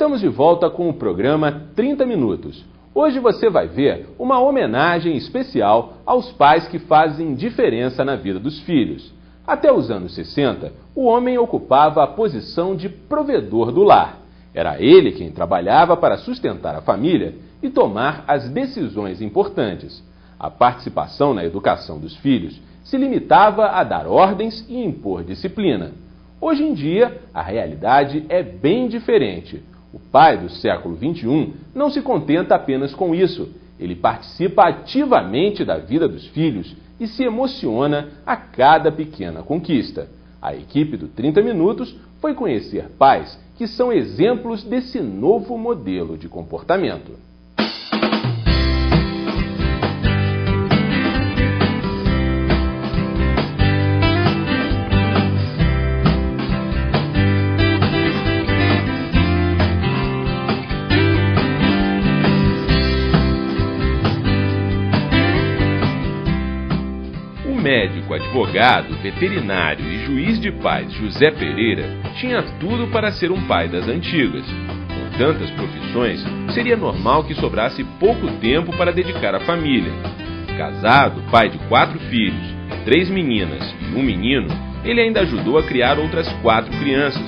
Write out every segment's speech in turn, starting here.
Estamos de volta com o programa 30 Minutos. Hoje você vai ver uma homenagem especial aos pais que fazem diferença na vida dos filhos. Até os anos 60, o homem ocupava a posição de provedor do lar. Era ele quem trabalhava para sustentar a família e tomar as decisões importantes. A participação na educação dos filhos se limitava a dar ordens e impor disciplina. Hoje em dia, a realidade é bem diferente. O pai do século XXI não se contenta apenas com isso. Ele participa ativamente da vida dos filhos e se emociona a cada pequena conquista. A equipe do 30 Minutos foi conhecer pais que são exemplos desse novo modelo de comportamento. Médico, advogado, veterinário e juiz de paz José Pereira tinha tudo para ser um pai das antigas. Com tantas profissões, seria normal que sobrasse pouco tempo para dedicar à família. Casado, pai de 4 filhos, 3 meninas e 1 menino, ele ainda ajudou a criar outras 4 crianças.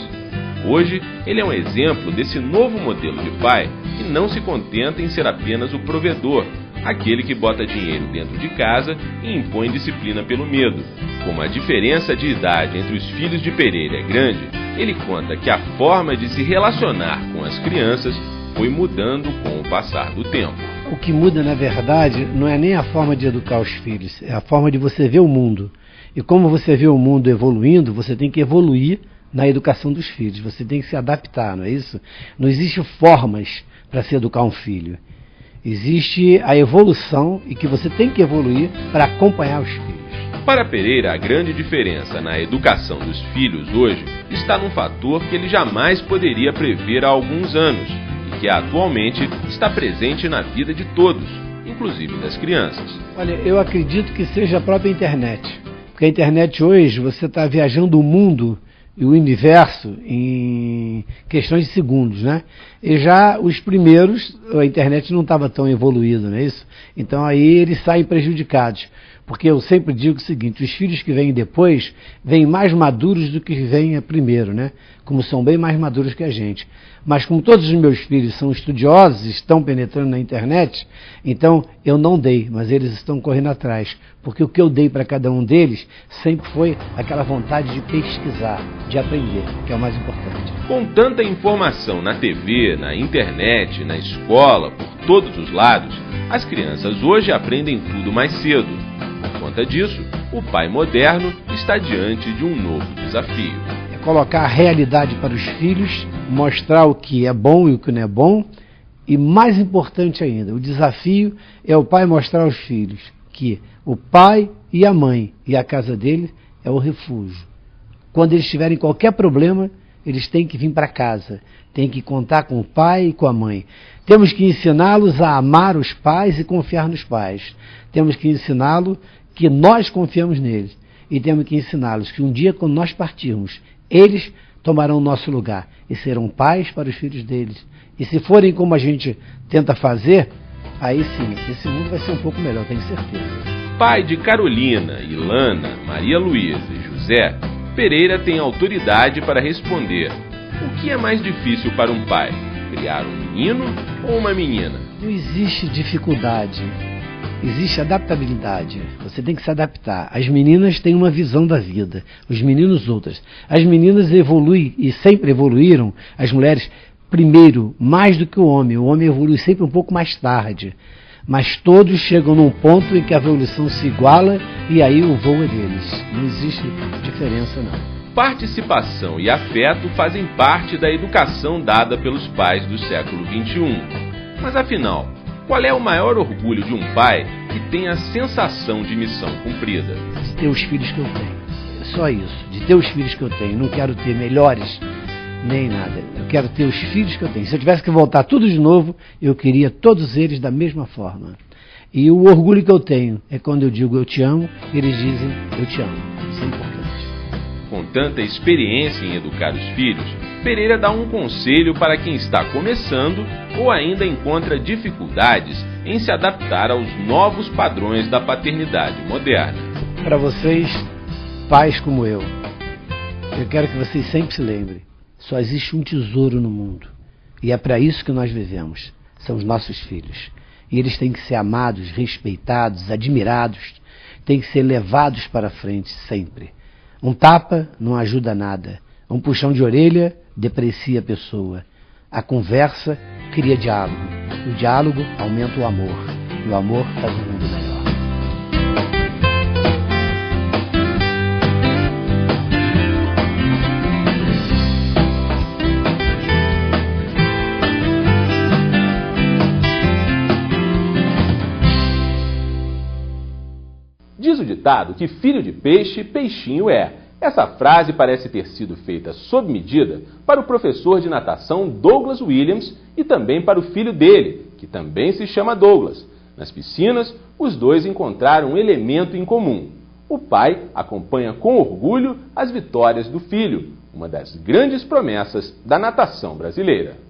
Hoje, ele é um exemplo desse novo modelo de pai que não se contenta em ser apenas o provedor, aquele que bota dinheiro dentro de casa e impõe disciplina pelo medo. Como a diferença de idade entre os filhos de Pereira é grande, ele conta que a forma de se relacionar com as crianças foi mudando com o passar do tempo. O que muda, na verdade, não é nem a forma de educar os filhos, é a forma de você ver o mundo. E como você vê o mundo evoluindo, você tem que evoluir na educação dos filhos, você tem que se adaptar, não é isso? Não existe formas para se educar um filho. Existe a evolução e que você tem que evoluir para acompanhar os filhos. Para Pereira, a grande diferença na educação dos filhos hoje está num fator que ele jamais poderia prever há alguns anos e que atualmente está presente na vida de todos, inclusive das crianças. Olha, eu acredito que seja a própria internet. Porque a internet hoje, você está viajando o mundo e o universo em questões de segundos, né? E já os primeiros, a internet não estava tão evoluída, não é isso? Então aí eles saem prejudicados. Porque eu sempre digo o seguinte, os filhos que vêm depois, vêm mais maduros do que vêm primeiro, né? Como são bem mais maduros que a gente. Mas como todos os meus filhos são estudiosos, estão penetrando na internet, então eu não dei, mas eles estão correndo atrás. Porque o que eu dei para cada um deles sempre foi aquela vontade de pesquisar, de aprender, que é o mais importante. Com tanta informação na TV, na internet, na escola, por todos os lados, as crianças hoje aprendem tudo mais cedo. Por conta disso, o pai moderno está diante de um novo desafio. É colocar a realidade para os filhos, mostrar o que é bom e o que não é bom, e mais importante ainda, o desafio é o pai mostrar aos filhos que o pai e a mãe e a casa dele é o refúgio. Quando eles tiverem qualquer problema, eles têm que vir para casa, têm que contar com o pai e com a mãe. Temos que ensiná-los a amar os pais e confiar nos pais. Temos que ensiná-los que nós confiamos neles. E temos que ensiná-los que um dia, quando nós partirmos, eles tomarão o nosso lugar e serão pais para os filhos deles. E se forem como a gente tenta fazer, aí sim, esse mundo vai ser um pouco melhor, tenho certeza. Pai de Carolina, Ilana, Maria Luísa e José, Pereira tem autoridade para responder: o que é mais difícil para um pai? Criar um menino ou uma menina? Não existe dificuldade, existe adaptabilidade. Você tem que se adaptar. As meninas têm uma visão da vida, os meninos outras. As meninas evoluem e sempre evoluíram, as mulheres primeiro, mais do que o homem evolui sempre um pouco mais tarde. Mas todos chegam num ponto em que a evolução se iguala e aí o voo é deles. Não existe diferença, não. Participação e afeto fazem parte da educação dada pelos pais do século XXI. Mas afinal, qual é o maior orgulho de um pai que tem a sensação de missão cumprida? De ter os filhos que eu tenho. É só isso. De ter os filhos que eu tenho. Não quero ter melhores nem nada. Eu quero ter os filhos que eu tenho. Se eu tivesse que voltar tudo de novo, eu queria todos eles da mesma forma. E o orgulho que eu tenho é quando eu digo eu te amo, eles dizem eu te amo. Isso é importante. com tanta experiência em educar os filhos, Pereira dá um conselho para quem está começando ou ainda encontra dificuldades em se adaptar aos novos padrões da paternidade moderna. Para vocês, pais como eu quero que vocês sempre se lembrem, só existe um tesouro no mundo, e é para isso que nós vivemos, são os nossos filhos. E eles têm que ser amados, respeitados, admirados, têm que ser levados para frente sempre. Um tapa não ajuda nada, um puxão de orelha deprecia a pessoa. A conversa cria diálogo, o diálogo aumenta o amor, e o amor faz um mundo melhor. Diz o ditado que filho de peixe, peixinho é. Essa frase parece ter sido feita sob medida para o professor de natação Douglas Williams e também para o filho dele, que também se chama Douglas. Nas piscinas, os dois encontraram um elemento em comum. O pai acompanha com orgulho as vitórias do filho, uma das grandes promessas da natação brasileira.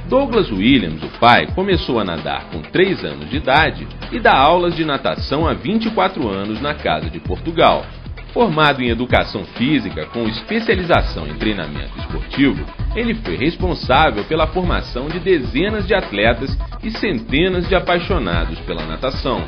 Douglas Williams, o pai, começou a nadar com 3 anos de idade e dá aulas de natação há 24 anos na Casa de Portugal. Formado em educação física com especialização em treinamento esportivo, ele foi responsável pela formação de dezenas de atletas e centenas de apaixonados pela natação.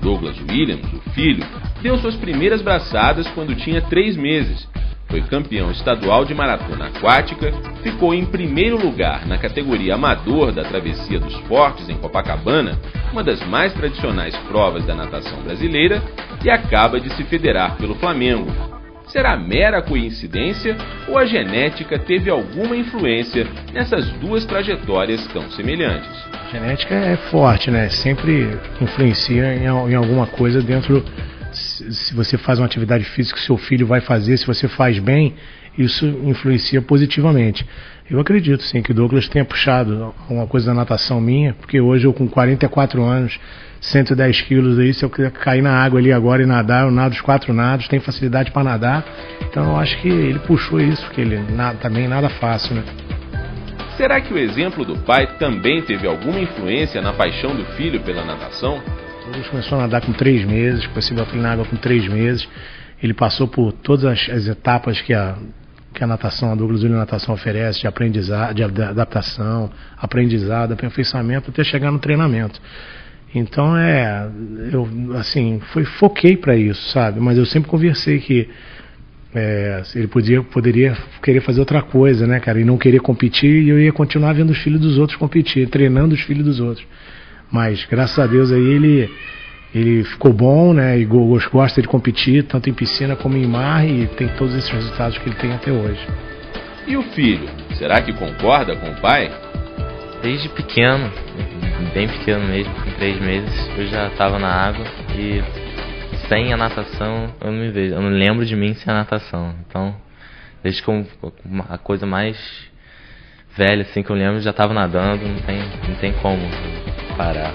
Douglas Williams, o filho, deu suas primeiras braçadas quando tinha 3 meses. Foi campeão estadual de maratona aquática, ficou em primeiro lugar na categoria amador da Travessia dos Fortes em Copacabana, uma das mais tradicionais provas da natação brasileira, e acaba de se federar pelo Flamengo. Será mera coincidência ou a genética teve alguma influência nessas duas trajetórias tão semelhantes? A genética é forte, né? Sempre influencia em alguma coisa dentro. Se você faz uma atividade física que seu filho vai fazer, se você faz bem, isso influencia positivamente. Eu acredito sim que o Douglas tenha puxado uma coisa da natação minha, porque hoje eu com 44 anos, 110 quilos aí, se eu cair na água ali agora e nadar, eu nado os 4 nados, tenho facilidade para nadar, então eu acho que ele puxou isso, porque ele também nada fácil, né? Será que o exemplo do pai também teve alguma influência na paixão do filho pela natação? Ele começou a nadar com 3 meses, comecei a botar ele na água com 3 meses. Ele passou por todas as etapas que a natação, a Douglas Williams Natação oferece, de aprendizado, de adaptação, aprendizado, aperfeiçoamento, até chegar no treinamento. Então eu assim, foquei para isso, sabe? Mas eu sempre conversei que ele poderia querer fazer outra coisa, né, cara? E não querer competir, e eu ia continuar vendo os filhos dos outros competir, treinando os filhos dos outros. Mas, graças a Deus, aí ele ficou bom, né? E gosta de competir, tanto em piscina como em mar, e tem todos esses resultados que ele tem até hoje. E o filho? Será que concorda com o pai? Desde pequeno, bem pequeno mesmo, com 3 meses, eu já estava na água e sem a natação eu não me vejo. Eu não lembro de mim sem a natação. Então, desde que a coisa mais velha assim que eu lembro, já estava nadando, não tem como parar.